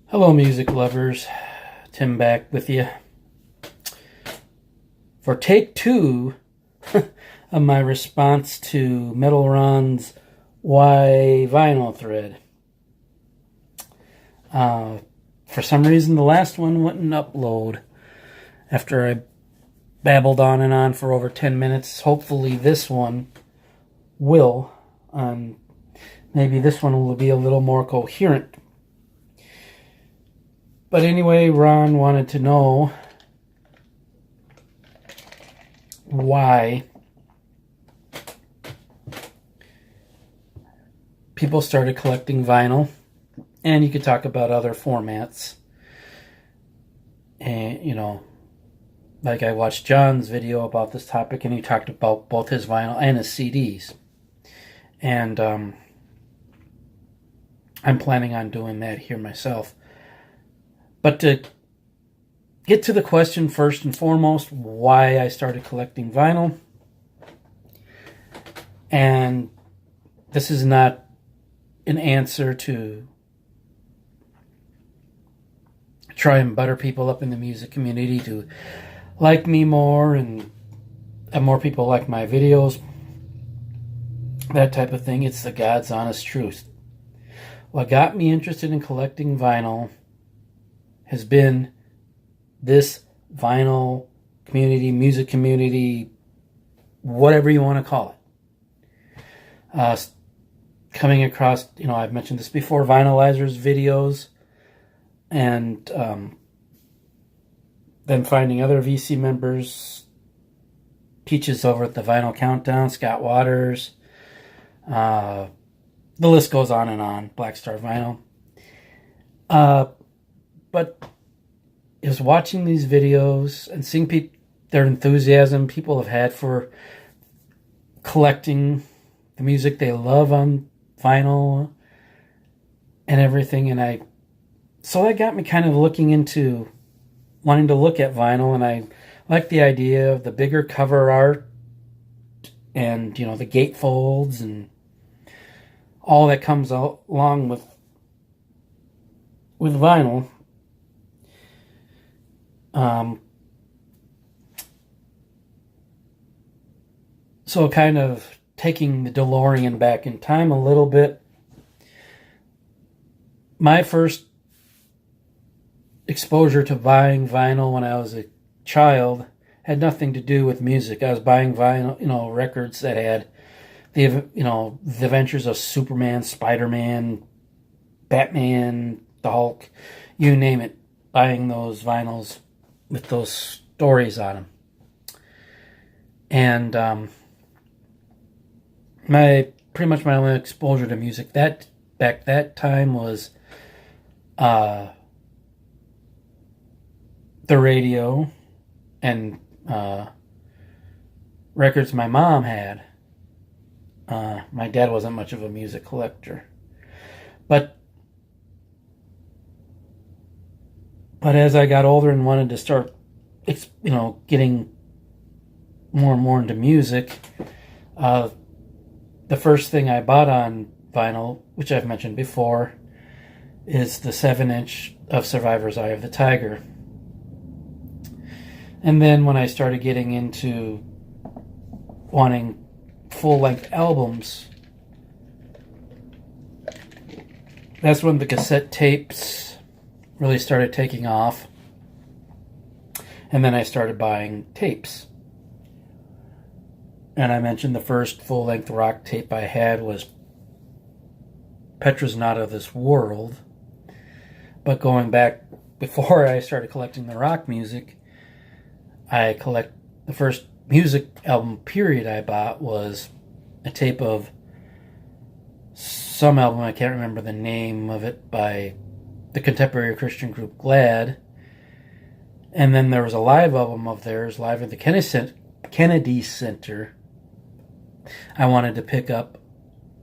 Hello, music lovers. Tim back with you for take two of my response to Metal Ron's Why Vinyl thread. For some reason, the last one wouldn't upload after I babbled on and on for over 10 minutes. Hopefully, this one will. Maybe this one will be a little more coherent. But anyway, Ron wanted to know why people started collecting vinyl, and you could talk about other formats. And, like I watched John's video about this topic, and he talked about both his vinyl and his CDs. And I'm planning on doing that here myself. But to get to the question first and foremost, why I started collecting vinyl. And this is not an answer to try and butter people up in the music community to like me more and have more people like my videos. That type of thing. It's the God's honest truth. What got me interested in collecting vinyl has been this vinyl community, music community, whatever you want to call it. Coming across, I've mentioned this before, Vinyliser's videos, and then finding other VC members, Peaches over at the Vinyl Countdown, Scott Waters, the list goes on and on, Black Star Vinyl. But it was watching these videos and seeing their enthusiasm people have had for collecting the music they love on vinyl and everything. So that got me kind of looking into wanting to look at vinyl, and I like the idea of the bigger cover art and, the gatefolds and all that comes along with vinyl. So kind of taking the DeLorean back in time a little bit. My first exposure to buying vinyl when I was a child had nothing to do with music. I was buying vinyl, records that had the adventures of Superman, Spider-Man, Batman, the Hulk, you name it, buying those vinyls with those stories on them. And pretty much my only exposure to music back that time was the radio and records my mom had. My dad wasn't much of a music collector, but as I got older and wanted to start, getting more and more into music, the first thing I bought on vinyl, which I've mentioned before, is the 7-inch of Survivor's Eye of the Tiger. And then when I started getting into wanting full-length albums, that's when the cassette tapes really started taking off. And then I started buying tapes. And I mentioned the first full-length rock tape I had was Petra's Not of This World. But going back before I started collecting the rock music, the first music album period I bought was a tape of some album, I can't remember the name of it, by the contemporary Christian group Glad. And then there was a live album of theirs, live at the Kennedy Center, I wanted to pick up,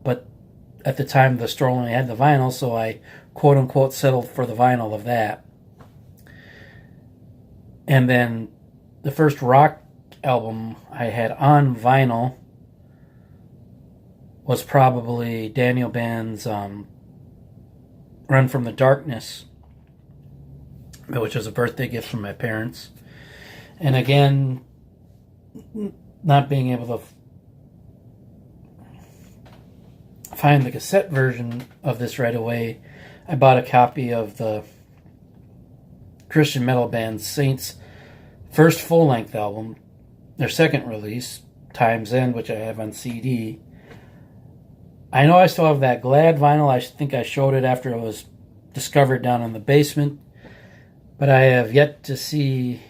but at the time the store only had the vinyl, so I quote-unquote settled for the vinyl of that. And then the first rock album I had on vinyl was probably Daniel Band's Run from the Darkness, which was a birthday gift from my parents. And again, not being able to find the cassette version of this right away, I bought a copy of the Christian metal band Saints' first full-length album, their second release, Time's End, which I have on CD. I know I still have that Glad vinyl. I think I showed it after it was discovered down in the basement. But I have yet to see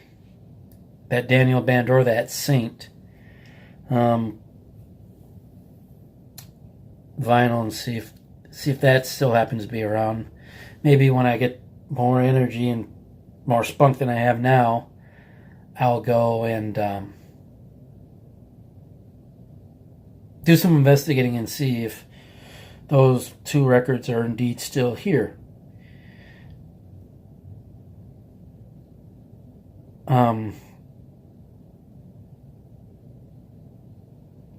that Daniel band or that Saint vinyl and see if that still happens to be around. Maybe when I get more energy and more spunk than I have now, I'll go and do some investigating and see if those two records are indeed still here.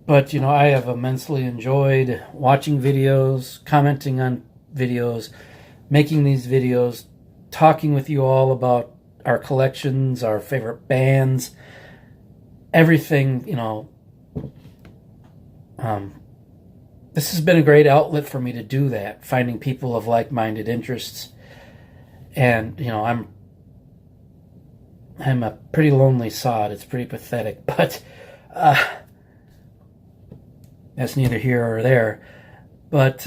But, you know, I have immensely enjoyed watching videos, commenting on videos, making these videos, talking with you all about our collections, our favorite bands, everything, you know. This has been a great outlet for me to do that, finding people of like-minded interests. And, you know, I'm a pretty lonely sod. It's pretty pathetic, but that's neither here or there. But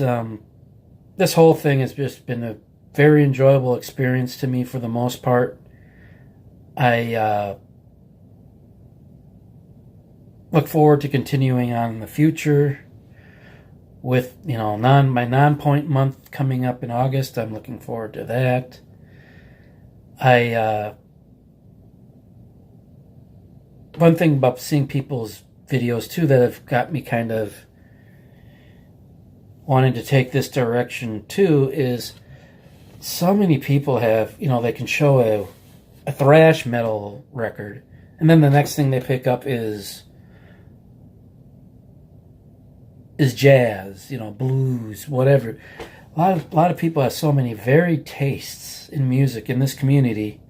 this whole thing has just been a very enjoyable experience to me for the most part. I look forward to continuing on in the future with, you know, my non-point month coming up in August. I'm looking forward to that. One thing about seeing people's videos too that have got me kind of wanting to take this direction too is so many people have, you know, they can show a thrash metal record, and then the next thing they pick up is jazz, you know, blues, whatever. A lot of people have so many varied tastes in music in this community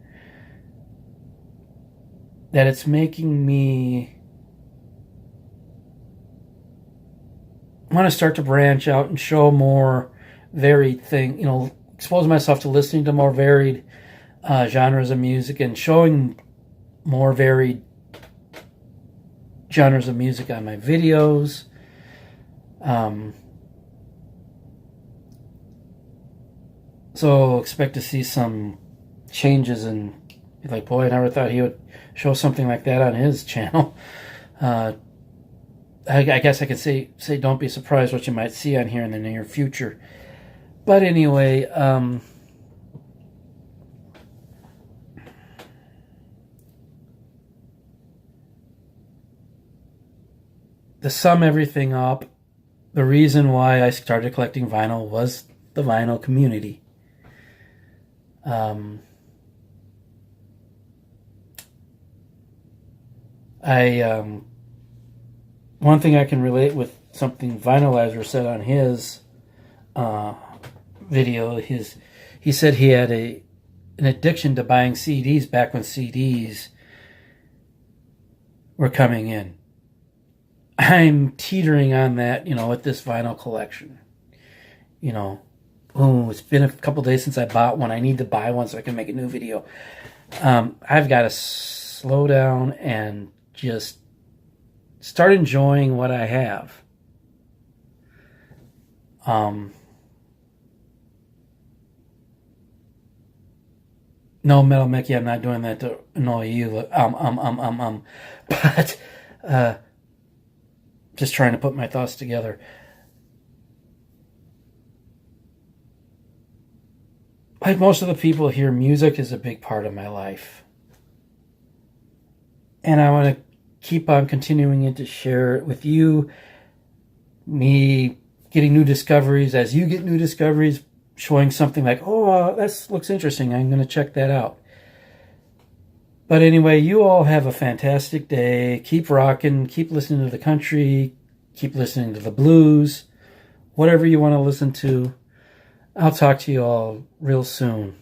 that it's making me want to start to branch out and show more varied thing, you know, expose myself to listening to more varied genres of music and showing more varied genres of music on my videos. So expect to see some changes, and like, boy, I never thought he would show something like that on his channel. I guess I could say don't be surprised what you might see on here in the near future. But anyway, to sum everything up, the reason why I started collecting vinyl was the vinyl community. One thing I can relate with something Vinylizer said on his video, he said he had an addiction to buying CDs back when CDs were coming in. I'm teetering on that, you know, with this vinyl collection. You know, it's been a couple days since I bought one. I need to buy one so I can make a new video. I've got to slow down and just start enjoying what I have. No, Metal Mickey, I'm not doing that to annoy you. But just trying to put my thoughts together. Like most of the people here, music is a big part of my life. And I want to keep on continuing it to share it with you. Me getting new discoveries as you get new discoveries, showing something like, oh, that looks interesting. I'm going to check that out. But anyway, you all have a fantastic day. Keep rocking. Keep listening to the country. Keep listening to the blues. Whatever you want to listen to. I'll talk to you all real soon.